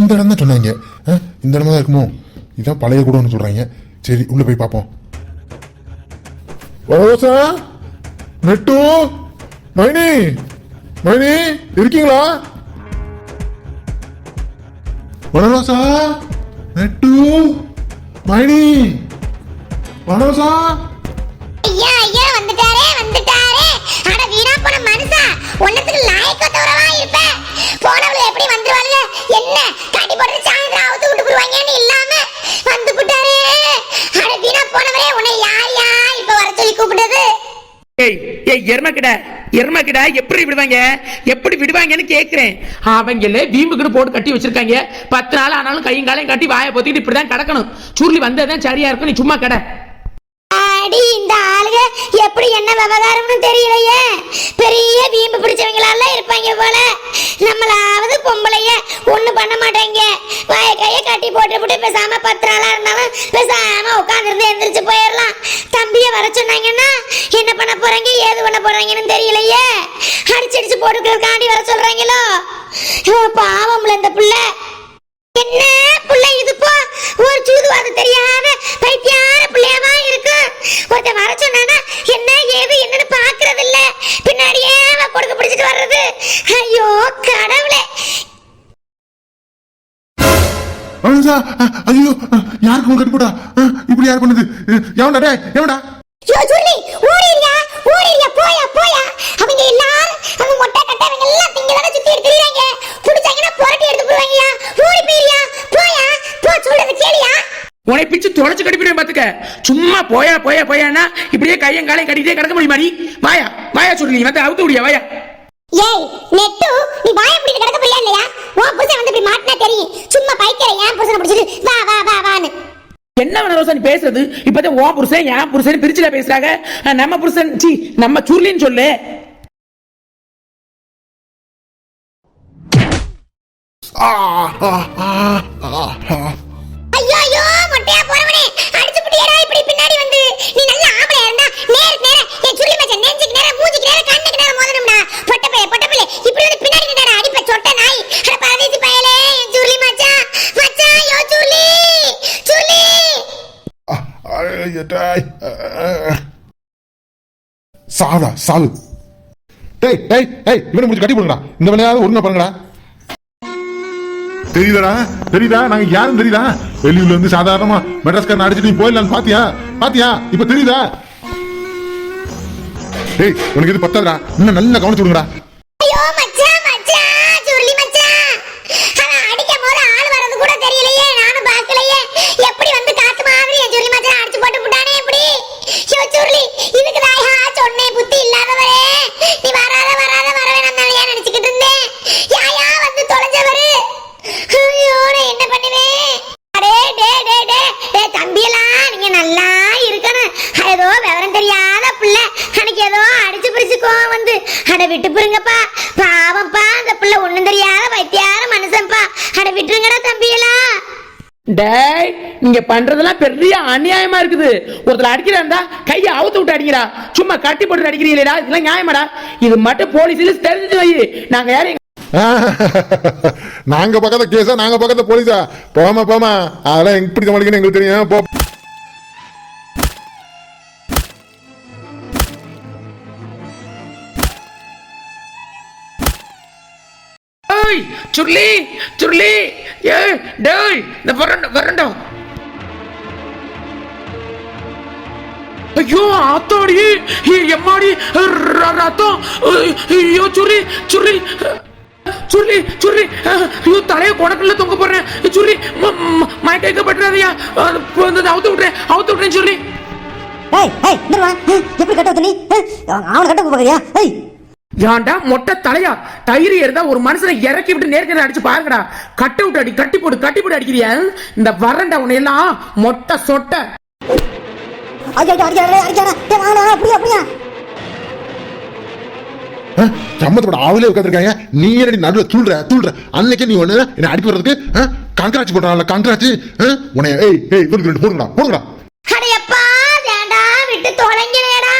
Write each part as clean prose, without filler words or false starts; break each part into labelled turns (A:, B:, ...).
A: இந்த இடம் தான் சொன்னாங்க. இந்த இடமா தான் இருக்குமோ? இதான் பழைய கூடன்னு சொல்றாங்க. சரி உள்ள போய் பார்ப்போம். வரோசா, நெட்டு, மைனி, மைனி இருக்கீங்களா? வனரோசா, நெட்டு, மைனி, வனரோசா.
B: ஐயா ஐயா வந்துட்டாரே வந்துட்டாரே. அட வீணா போன மனுஷா, ஒன்னத்துக்கு லாயக்க தவறவா இருப்ப. போனவள எப்படி வந்துருவாங்க? என்ன கட்டி போட்டு சாயந்தரம் அவுத்து விட்டு போடுவாங்கன்னு இல்லாம வந்து விட்டாரே. அட வீணா போனவரே, உன்னை யார் இப்ப வர சொல்லி கூப்பிடுது?
C: ஏய் ஏய் எருமக்கிடா எப்படி விடுவாங்க? எப்படி விடுவாங்கன்னு கேக்குறேன். அவங்களே வீம்புக்கு போட்டு கட்டி வச்சிருக்காங்க. 10 நாள் ஆனாலும் கையும் காலையும் கட்டி வாயை பொத்திட்டு இப்படிதான் கிடக்கணும். சுருளி வந்ததான் சரியா இருக்கும். நீ சும்மா கடை.
B: அடி இந்த ஆளுக எப்படி என்ன விவகாரம்னு தெரியலையே. பெரிய வீம்பு பிடிச்சவங்களால இருப்பாங்க போல. நம்மளாவது பொம்பளைய ஒண்ணு பண்ண மாட்டாங்க. வாய கைய கட்டி போட்டு பேசாம 10 நாளா இருந்தாலும் பேசாம உட்கார்ந்து எந்திரிச்சு போயிடலாம். தம்பிய வர சொன்னாங்கன்னா என்ன பண்ண போறாங்க ஏது பண்ண போறாங்கன்னு தெரியலையே. அடிச்சு போட்டுக்கிறதுக்காண்டி வர சொல்றாங்களோ. பாவம்ல இந்த புள்ள. என்ன புள்ள இதுப்போ ஒரு சூதுவாது தெரியாத பைத்தியார பிள்ளையமா இருக்கு. ஒருத்த வர சொன்னா என்ன ஏது என்னன்னு பாக்குறது இல்ல. பின்னாடியே கொடுக்க பிடிச்சிட்டு வர்றது. ஐயோ கடவுளே.
A: ஐயோ யாருக்கு கட்டி போடா? இப்படி யார் பண்ணது? எவன்டா எவன்டா?
B: போயா அவங்க எல்லாரும் அந்த மொட்டை கட்டவங்க எல்லாம் திங்களோட சுத்தி எடுத்துறாங்க. புடிச்சாங்கன்னா புரட்டி எடுத்து போடுவாங்கயா. ஓடி போயிரியா. போயா போ சொல்றது கேளியா.
C: உன்னை பிச்சு தொலைச்சு கட்டிப்பிடுவேன் பாத்துக்க. சும்மா போயான்னா இப்படியே கையும் காலையும் கட்டிட்டே கிடக்க முடியுமா? நீ வாயா சொல்லி வந்து அவுத்து விடியா வாயா.
B: ஏய் நெட்டு, நீ வாயை பிடிச்சு கிடக்க போறியா இல்லையா? உன் புருஷன் வந்து இப்படி மாட்டினா தெரியும். சும்மா பைத்தியரை ஏன் புருஷனை பிடிச்சிட்டு வான்னு
C: என்ன ரோசா நீ பேசுறது? இப்பதான் உன் புருஷன் என் புருஷன் பிரிச்சுல பேசுறாங்க. நம்ம புருஷன் நம்ம சுருளின்னு சொல்லு.
B: ஐயோ மொட்டையா போறவனே, அடிச்சு புடியடா இப்படி பின்னாடி வந்து. நீ நல்ல ஆம்பளையா இருந்தா நேர என் சுருளி மச்சான் நெஞ்சுக்கு நேர மூஞ்சிக்கு நேர கண்ணுக்கு நேர மோதணும்டா. பொட்டப்பைய இப்படி வந்து பின்னாடி நின்னுடா அடிப்ப சொட்ட நாய். அட பரதேசி பயலே என் சுருளி மச்சான். யோ சுருளி.
A: சாவு. டேய் இவனை முடிச்சு கட்டி போடுங்கடா. இந்த வேலையாவது ஒழுங்கா பண்ணுங்கடா. தெரியுதா நாங்க யாரும் தெரியுதா? வெளியூர்ல இருந்து சாதாரணமா மெட்ராஸ்காரன் அடிச்சுட்டு நீ போயிடலான்னு பாத்தியா? இப்ப தெரியுதா? டேய் உனக்கு இது பத்தாதுடா. இன்னும் நல்லா கவனிச்சு விடுங்கடா.
B: ஐயோ மச்சான் சுருளி மச்சான். அவன் அடிக்கும் போது ஆள் வரது கூட தெரியலையே. நானும் பார்க்கலையே. எப்படி வந்து காத்து மாதிரி என் சுருளி மச்சான் அடிச்சு போட்டு விட்டானே இப்படி. யோ சுருளி, இதுக்கு தான் சொன்னே புத்தி இல்லாதவரே. நீ வராத வரவே நான் நினைச்சுக்கிட்டு இருந்தேன். யாயா வந்து தொலைஞ்சவரு. ஐயோ நான் என்ன பண்ணுவேன்? டே தம்பியெல்லாம் நீங்க நல்லா இருக்கணும். ஏதோ விவரம் தெரியாத பிள்ளை எனக்கு ஏதோ அடிச்சு பிடிச்சு கோவம் வந்து அட விட்டு போருங்கப்பா. பாவம்ப்பா அந்த பிள்ளை ஒண்ணும் தெரியாத வைத்தியார மனுஷன்ப்பா. அட விட்டுருங்கடா தம்பியெல்லாம்.
C: டேய் நீங்க பண்றதெல்லாம் பெரிய அநியாயமா இருக்குது. ஒருத்தர் அடிக்கிறாண்டா கையை அவுத்து விட்டு அடிக்கிறா. சும்மா கட்டி போட்டு அடிக்கிறீங்களா? இதெல்லாம் நியாயமாடா? இது மட்டும் போலீஸ்ல தெரிஞ்சு வை. நாங்க யாரும்
A: நாங்க பக்கத்த கேஸா நாங்க பக்கத்த போலீஸா? போமா அதெல்லாம் எப்படி சமாளிக்கணும் எங்களுக்கு தெரியும். போ.
C: சுருளி டேய் இந்த வரண்டா. ஐயோ ஆத்தாடி எம்மாடி ரத்தம். ஐயோ சுருளி ஐயோ தலைய கொடக்கல்ல தொங்க போடுறேன். சுருளி மயக்க பட்டுறாதையா. அவுத்து விட்டுறேன் சுருளி.
D: எப்படி கட்ட நீ அவனை கட்ட போறியா?
C: ஏன்டா மொட்டை தலையா? டயர் ஏறதா ஒரு மனுஷனை இறக்கி விட்டு நேர்கதை அடிச்சு பாருங்கடா. கட்ட விட்டு அடி கட்டி போட்டு அடிக்கிறியா? இந்த வரண்டா உன்னை எல்லாம் மொட்டை சொட்ட.
A: சம்மத்தோட ஆவிலே உட்காந்துருக்காங்க. நீ என்னடி நடுவில் தூள்ற. அன்னைக்கு நீ ஒண்ணு என்ன அடிக்க வர்றதுக்கு கான்ட்ராக்ட் போட்டான்ல கான்ட்ராக்ட். உன்னை போடுங்கடா.
B: அடையப்பா வேண்டா விட்டு தொலைங்கடா.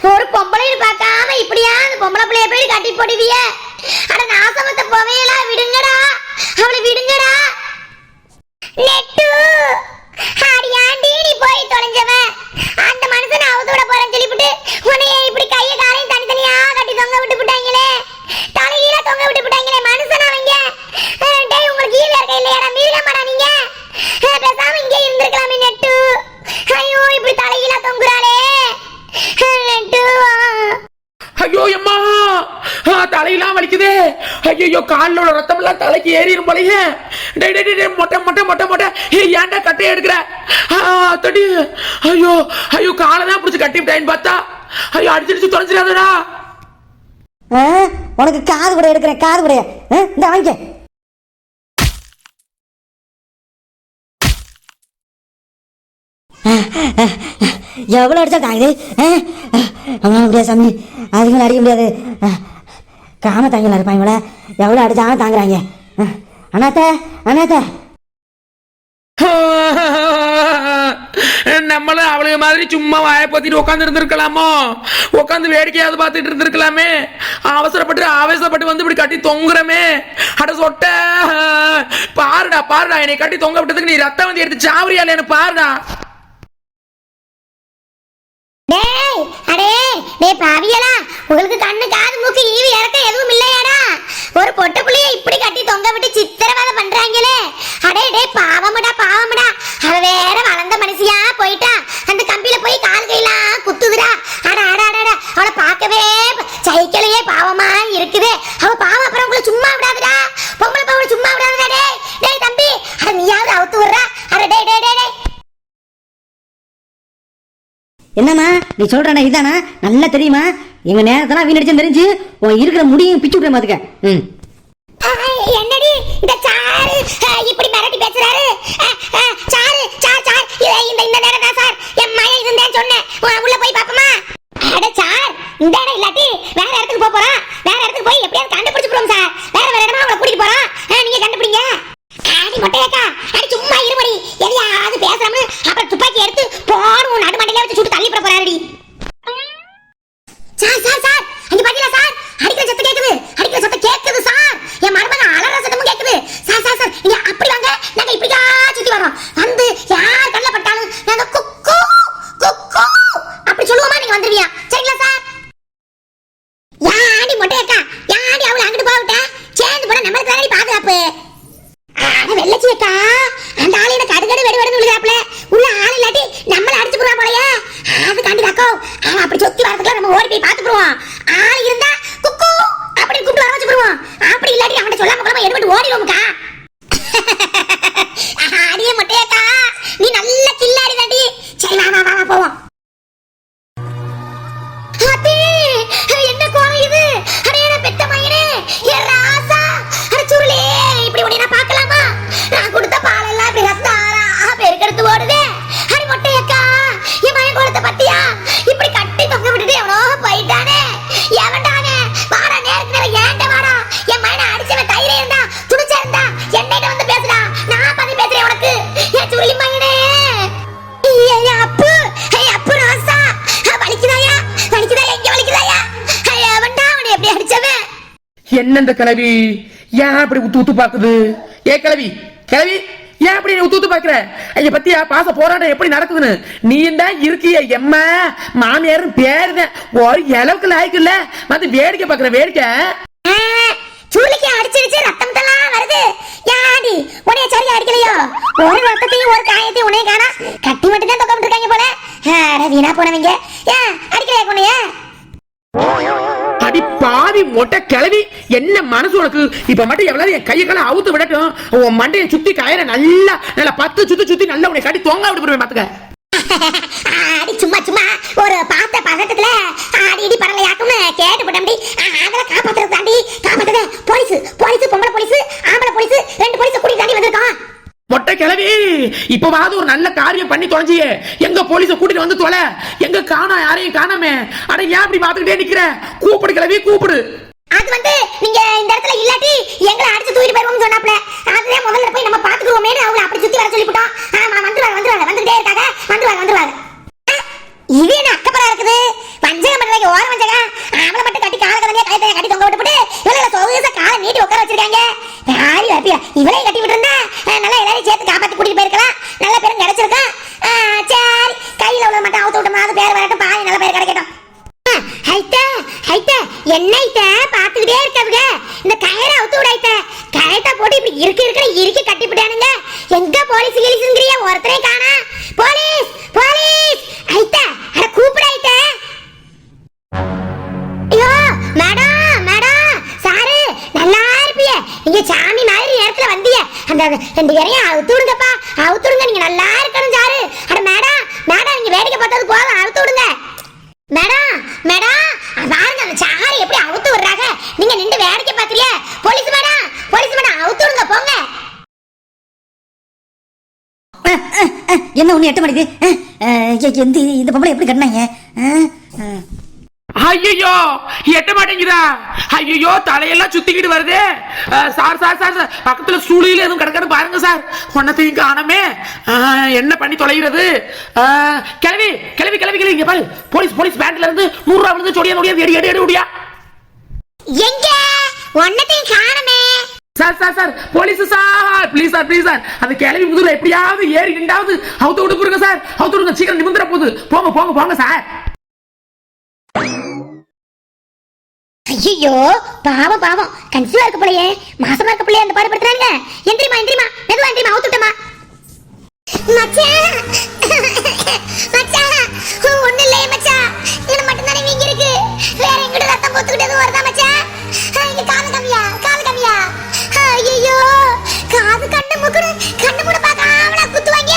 B: ஒரு பொம்பளைன்னு பார்க்காம இப்படியா அந்த பொம்பளை பிள்ளைய போய் கட்டி போடுவிய? அட நாசமத்த போவேலா. விடுங்கடா அவளை விடுங்கடா. நெட்டு அடியாண்டி நீ போய் தொலைஞ்சவன் அந்த மனுஷனை அவதோட போறேன்னு சொல்லிவிட்டு உன்னைய இப்படி கையை காலையும் தனித்தனியா கட்டி தொங்க விட்டு விட்டாங்களே தலையில தொங்க விட்டு விட்டாங்களே மனுஷன் அவங்க டேய் உங்களுக்கு ஈவே இருக்க இல்லையாடா மீறமாடா நீங்க பேசாம இங்கே இருந்திருக்கலாமே நெட்டு ஐயோ இப்படி தலையில தொங்குறாளே நெட்டு
C: ஐயோ அம்மா தலையெல்லாம் வலிக்குதே ஐயோ காலில் ரத்தம் எல்லாம் தலைக்கு ஏறிடும் போலயே மொட்டை மொட்டை மொட்டை மொட்டை ஏன்டா கட்டையை எடுக்கிற தடி ஐயோ ஐயோ காலை தான் பிடிச்சி கட்டி விட்டாயின்னு பார்த்தா ஐயோ அடிச்சிருச்சு தொலைச்சிடாதடா
D: உனக்கு காது கூட எடுக்கிறேன் காது கூட இந்த வாங்கிக்க எவ்வளோ அடிச்சா தாங்குது அவங்களால முடியாது சாமி அதிகம் அடிக்க முடியாது கிராம தாங்கலாம் இருப்பாங்கள எவ்வளோ அடிச்சாலும் தாங்குறாங்க அண்ணாத்த அண்ணாத்த
C: நம்மளும் அவளுக்கு மாதிரி சும்மா வாயை பத்திட்டு உட்காந்து இருந்திருக்கலாமோ உட்காந்து வேடிக்கையாவது பார்த்துட்டு இருந்திருக்கலாமே அவசரப்பட்டு ஆவேசப்பட்டு வந்து இப்படி கட்டி தொங்குறமே அட சொட்ட பாருடா பாருடா என்னை கட்டி தொங்க விட்டதுக்கு நீ ரத்தம் வந்து எடுத்து சாவரியால எனக்கு பாருடா
B: டேய் அடே டேய் பாவியலா உங்களுக்கு கண்ணு காது மூக்கு ஈவி இறக்க எதுவும் இல்லையாடா ஒரு பொட்ட புள்ளைய இப்படி கட்டி தொங்க விட்டு சித்திரவதை பண்றாங்களே அடே டேய் பாவமடா பாவமடா அவ வேற வளர்ந்த மனுஷியா போயிட்டா அந்த கம்பியில போய் கால் கையெல்லாம் குத்துதுடா அட அட அட அவளை பார்க்கவே சைக்கிளையே பாவமா இருக்குது அவ பாவம் அப்புறம் உங்களை சும்மா விடாதுடா பொம்பளை பாவம் சும்மா விடாதுடா டேய் டேய் தம்பி அட நீயாவது அவுத்து விடுறா அட டேய் டேய் டேய்
D: என்னம்மா நீ சொல்றா இதானா நல்லா தெரியுமா எங்க நேரத்தெல்லாம் வீணடிச்சு தெரிஞ்சு உன் இருக்கிற முடியும் பிச்சு விட்டுற பாத்துக்க
B: என்னடி இந்த சாரு இப்படி மிரட்டி பேசுறாரு சாரு சார் சார் இந்த இந்த நேரம் தான் சார் என் மகன் இருந்தேன்னு சொன்னேன் உள்ள போய் பாப்போமா அட சார் இந்த இடம் இல்லாட்டி வேற இடத்துக்கு போறோம் வேற இடத்துக்கு போய் எப்படியாவது கண்டுபிடிச்சு போறோம் சார் வேற இடமா அவளை கூட்டிட்டு போறோம் நீங்க கண்டுபிடிங்க ஆடி மொட்டையக்கா அடி சும்மா இருமடி எதையாவது பேசாம அப்புறம் துப்பாக்கி எடுத்து போன நடுமண்டையில வச்சு சுட்டு தள்ளி போறாருடி சார் சார் சார் அங்க பாத்தீங்களா சார் அடிக்கிற சத்தம் கேக்குது சார் என் மருமக அலற சத்தமும் கேக்குது சார் சார் சார் நீங்க அப்படி வாங்க நாங்க இப்படிக்கா சுத்தி வரோம் வந்து யார் கண்ணுல பட்டாலும் நாங்க குக்கு குக்கு அப்படி சொல்லுவோமா நீங்க வந்துருவீங்க சரிங்களா சார் யாடி மொட்டையக்கா யாடி அவளை அங்கிட்டு போவிட்ட சேர்ந்து போட நம்மளுக்கு தானே பாதுகாப்பு அட வெள்ளச்சியக்கா அந்த ஆளு என்ன கடுகடு வெடு வெடுன்னு விழுதாப்ல உள்ள ஆள் இல்லாட்டி நம்மள அடிச்சு போறா போலயே அது காண்டிதாக்கோ அப்படி சொத்தி வரதுக்குள்ள நம்ம ஓடி போய் பாத்துக்குறோம் ஆள் இருந்தா குக்கு அப்படி கூப்பிட்டு வர வச்சுக்குறோம் அப்படி இல்லாட்டி அவன்கிட்ட சொல்லாம கொள்ளாம எடுபட்டு ஓடிடுவோம்க்கா அடியே மொட்டையக்கா நீ நல்ல கில்லாடி தாண்டி சரி வா வா வா போவோம் என்ன கோலம் இது அடையட பெத்த மயிரே ஏ ராசா அட சுருளே இப்படி உன்னை நான் பார்க்கலாமா நான் கொடுத்த பால் எல்லாம் இப்படி ரத்தாரா பெருக்கெடுத்து ஓடுதே அடி மொட்டையக்கா என் மயன் கோலத்தை பத்தியா இப்படி கட்டி தொங்க விட்டுட்டு எவனோ போயிட்டானே எவன்டானே வாடா நேருக்கு நேரம் ஏன்ட்ட வாடா என் மயனை அடிச்சவன் தைரியம் இருந்தா துணிச்சா இருந்தா என்னைட்ட வந்து பேசுடா நான் பத்தி பேசுறேன் உனக்கு என் சுருளி மயனே அப்பு ராசா வலிக்குதாயா வலிக்குதாயா இங்க வலிக்குதாயா எவன்டா அவனை எப்படி அடிச்சவன்
C: என்ன இந்த கிளவி ஏன் அப்படி உத்து உத்து பாக்குது ஏ கிளவி கிளவி ஏன் அப்படி உத்து உத்து பாக்குற ஐயா பத்தியா பாச போராட்டம் எப்படி நடக்குதுன்னு நீ தான் இருக்கிய எம்மா மாமியார் பேருதான் ஒரு அளவுக்கு லாய்க்கு இல்ல வந்து வேடிக்கை பாக்குற வேடிக்கை
B: சூளிக்கு அடிச்சிருச்சு ரத்தம் எல்லாம் வருது யாடி உனைய சரியா அடிக்கலையோ ஒரு ரத்தத்தையும் ஒரு காயத்தையும் உனைய காணா கட்டி மட்டும் தான் தொக்க விட்டுருக்காங்க போல அட வீணா போனவங்க ஏன் அடிக்கலையா உனைய
C: அடி பாவி மொட்டை கிளவி என்ன மனசு உனக்கு இப்ப மட்டும் எவ்வளவு என் கையை கால அவுத்து விடட்டும் உன் மண்டையை சுத்தி கயிறை நல்லா நல்லா 10 சுத்தி சுத்தி நல்லா உன்னை கட்டி தொங்க விட்டு போடுவேன் பாத்துக்க
B: அடி சும்மா சும்மா ஒரு பார்த்த பதட்டத்துல அடி பரலையாக்கும்னு கேட்டு போட்டோம்டி அதெல்லாம் காப்பாத்துறது தாண்டி காப்பாத்துறது போலீஸ் போலீஸ் பொம்பளை போலீஸ் ஆம்பளை போலீஸ் 2 போலீஸ் கூட்டி தாண்டி வந்திருக்கோம்
C: மொட்டை கிளவி இப்பவாவது ஒரு நல்ல காரியம் பண்ணி தொலைஞ்சியே எங்க போலீஸ கூட்டிட்டு வந்து தொலை எங்க காணா யாரையும் காணாமே அட ஏன் அப்படி பாத்துக்கிட்டே நிக்கிற கூப்பிடு கிளவி கூப்பிடு
B: அது வந்து நீங்க இந்த இடத்துல இல்லாட்டி எங்களை அடிச்சு தூக்கிட்டு போயிருவோம்னு சொன்னாப்ல அதுவே முதல்ல போய் நம்ம பாத்துக்குவோமேனு அவளை அப்படி சுத்தி வர சொல்லிவிட்டோம் ஆமா வந்துருவாங்க வந்துட்டே இருக்காங்க வந்துருவாங்க இது என்ன அக்கப்பரா இருக்குது வஞ்சகம் பண்றதுக்கு ஓர வஞ்சகம் அவளை மட்டும் கட்டி கால கதனையா கையை கட்டி தொங்க விட்டுட்டு இவளை சொகுசா காலை நீட்டி உட்கார வச்சிருக்காங்க யாரி இவளையும் கட்டி விட்டு இருந்தா நல்லா எல்லாரையும் சேர்த்து காப்பாத்தி கூட்டிட்டு இந்த கயிறை அவுத்து விடாய்த்த. கயத்தை போட்டு இப்படி இறுக்கி கட்டிவிட்டானுங்க. எங்க போலீஸ் கிளீஸ்ங்கறிய ஒருத்தரே காணா. போலீஸ் போலீஸ் ஐத்த அட கூப்பிடாய்த்த. ஐயோ மேடம் மேடம் சாரு நல்லா இருப்பியே. நீங்க சாமி மாதிரி நேரத்துல வந்தீங்க. அந்த ரெண்டு பேரையும் அவுத்து விடுங்கப்பா, அவுத்து விடுங்க. நீங்க நல்லா இருக்கணும் சாரு. அட மேடம் மேடம் நீங்க வேடிக்கை பார்த்தது போதும், அவுத்து விடுங்க. மேடம் மேடம் பாருங்க அந்த சாரு எப்படி அவுத்து விடுறாங்க. நீங்க நின்று வேடிக்கை பாக்குறிய. போலீஸ் மேடம் அவுத்து விடுங்க போங்க.
D: என்ன ஒண்ணு எட்ட மாட்டேங்குது. இந்த பொம்பளை எப்படி கட்டினாங்க?
C: ஐயோ எட்ட மாட்டேங்குதா? ஐயோ தலையெல்லாம் சுத்திக்கிட்டு வருது. சார் சார் சார் பக்கத்துல சூழியில எதுவும் கிடக்காது பாருங்க சார். ஒன்னத்தையும் காணமே. என்ன பண்ணி தொலைகிறது? கிளவி கிளவி கிளவி கிளவி இங்க பாரு. போலீஸ் போலீஸ் பேண்ட்ல இருந்து 100 ரூபா விழுந்து சொடியா நோடியா எடி எடி எடி ஓடியா.
B: எங்க ஒன்னத்தையும் காணமே.
C: Sir sir sir police sir please sir அந்த கிளவி முதுகுல எப்படியாவது ஏறி நின்றாவது அவுத்து விட்டு போடுங்க சார். அவுத்து விடுங்க சீக்கிரம் நிமிந்துற போகுது. போங்க போங்க போங்க சார்.
B: ஐயோ பாவம் பாவம் கன்சீவா இருக்க போலயே, மாசமா இருக்க போலயே அந்த பாடுபடுத்துறாங்க. எந்திரிமா எந்திரிமா மெதுவா எந்திரிமா அவுத்துட்டமா. மச்சான் மச்சான் ஒண்ணு இல்லையே மச்சான். இது மட்டும் தானே வீங்கி இருக்கு. வேற எங்கிட்ட ரத்தம் போத்துக்கிட்டது வருதா மச்சான்? இங்க காது கம்மியா. ஐயோ காது கண்ணு மூட பார்க்காம குத்துவாங்க.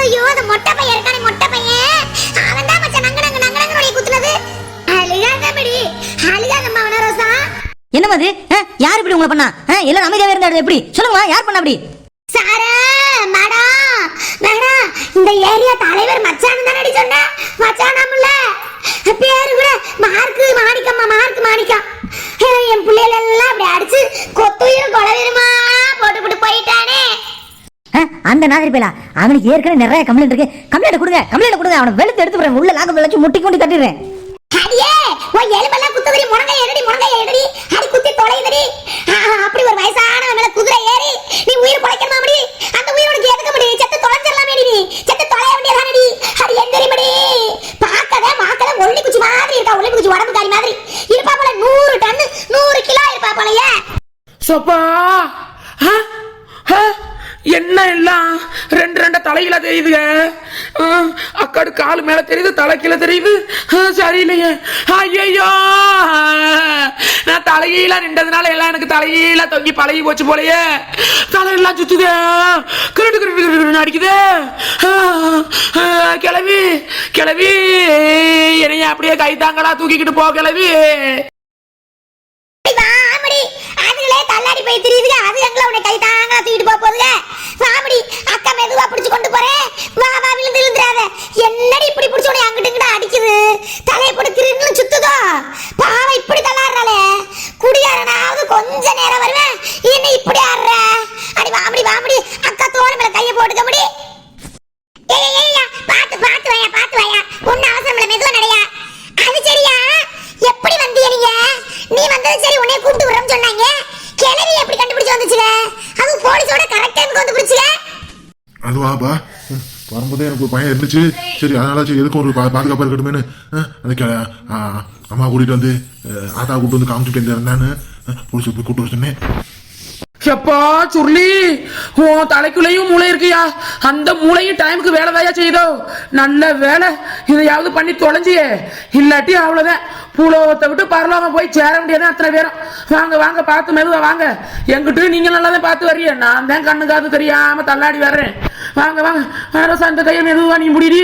B: ஐயோ அந்த மொட்டை பையன் இருக்கானே மொட்டை பையன் அவன் தான் மச்சான் நங்க குத்துனது.
D: என்ன மாதிரி யார் இப்படி உங்களை பண்ணா? எல்லாம் அமைதியாவே இருந்தா எப்படி? சொல்லுங்க யார் பண்ணா அப்படி?
B: சாரா மேடம் இந்த ஏரியா தலைவர் மச்சான் தானடி சொன்ன. மச்சானாம்ல பேரு கூட மாணிக்கம். என் பிள்ளைகள் எல்லாம் அப்படி அடிச்சு கொத்துயிரும் கொலவீருமா போட்டு போயிட்டானே.
D: அந்த நாகரி பேலா அவனுக்கு ஏற்கனவே நிறைய கம்ப்ளைண்ட் இருக்கு. கம்ப்ளைண்ட் கொடுங்க. அவனை வெளுத்து எடுத்து போறேன். உள்ள லாக்க வச்சு முட்டி கொண்டு கட்டிடுறேன்.
B: அடியே ஓ எலும்பெல்லாம் குத்துவரி முனங்கைய எடுடி அடி குத்தி தொலைதடி. அப்படி ஒரு வயசானவன் மேல குதிரை ஏறி நீ உயிர் பொழைக்கணுமா? அப்படி அந்த உயிர் உனக்கு எதுக்கு முடி? செத்து தொலைஞ்சிரலாமே நீ. செத்து தொலைய வேண்டியதானடி. அடி எந்திரிமடி. மாக்கல ஒல்லி குச்சி மாதிரி இருக்கா. ஒல்லி குச்சி உடம்புக்காரி மாதிரி இருப்பா போல. 100 டன் 100 கிலோ இருப்பா போலயே.
C: சப்பா என்ன எல்லாம் ரெண்டு தலையில தெரியுதுங்க. அக்காடு காலு மேல தெரியுது, தலை கீழே தெரியுது. சரியில்லையே. ஐயோ நான் தலையில நின்றதுனால எல்லாம் எனக்கு தலையில தொங்கி பழகி போச்சு போலயே. தலையெல்லாம் சுத்துது, கிரட்டு அடிக்குது. கிளவி என்னைய அப்படியே கைத்தாங்களா தூக்கிக்கிட்டு போ கிளவி.
B: அதுகளே தள்ளாடி போய் தெரியுதுங்க. அது எங்களை உன்னை கை தாங்க தூக்கிட்டு போகுதுங்க. வாமடி அக்கா மெதுவா பிடிச்சு கொண்டு போறேன். வா விழுந்துடாத. என்னடி இப்படி பிடிச்ச உடனே அங்கிட்டு அடிக்குது. தலையை போட்டு கிருன்னு சுத்துதோ. பாவம் இப்படி தள்ளாடுறாளே. குடியாரனாவது கொஞ்ச நேரம் வருவேன். என்ன இப்படி ஆடுற? அடி வாமடி அக்கா தோள் மேல கையை போட்டுக்க முடி. பாத்து வாயா. ஒன்னு அவசரம் இல்ல, மெதுவா நடையா. அது சரியா? எப்படி வந்தீங்க நீங்க? நீ வந்தது சரி, உன்னை கூப்பிட்டு வரோம்னு சொன்னாங்க. கிளவி எப்படி கண்டுபிடிச்சு வந்துச்சுங்க? அது போலீஸோட கரெக்ட் டைம்க்கு வந்து பிடிச்சுங்க.
A: அதுவாப்பா வரும்போதே எனக்கு ஒரு பையன் இருந்துச்சு. சரி அதனால சரி எதுக்கும் ஒரு பாதுகாப்பாக இருக்கட்டுமேனு அந்த அம்மா கூட்டிட்டு வந்து ஆத்தா கூப்பிட்டு வந்து காமிச்சுட்டு இருந்தான்னு போலீஸ் போய் கூப்பிட்டு வச்சுனேன்.
C: எப்பா சுருளி உன் தலைக்குள்ளேயும் மூளை இருக்கியா? அந்த மூளையும் டைமுக்கு வேலை தாயா செய்தோ. நல்ல வேலை இதையாவது பண்ணி தொலைஞ்சியே. இல்லாட்டி அவ்வளவுதான். பூலோகத்தை விட்டு பரலோகம் போய் சேர முடியாது அத்தனை பேரும். வாங்க பார்த்து மெதுவா வாங்க. எங்கிட்ட நீங்க நல்லாதான் பார்த்து வர்றீங்க. நான் தான் கண்ணு காது தெரியாம தள்ளாடி வர்றேன். வாங்க அந்த கையை மெதுவா நீ முடிடி.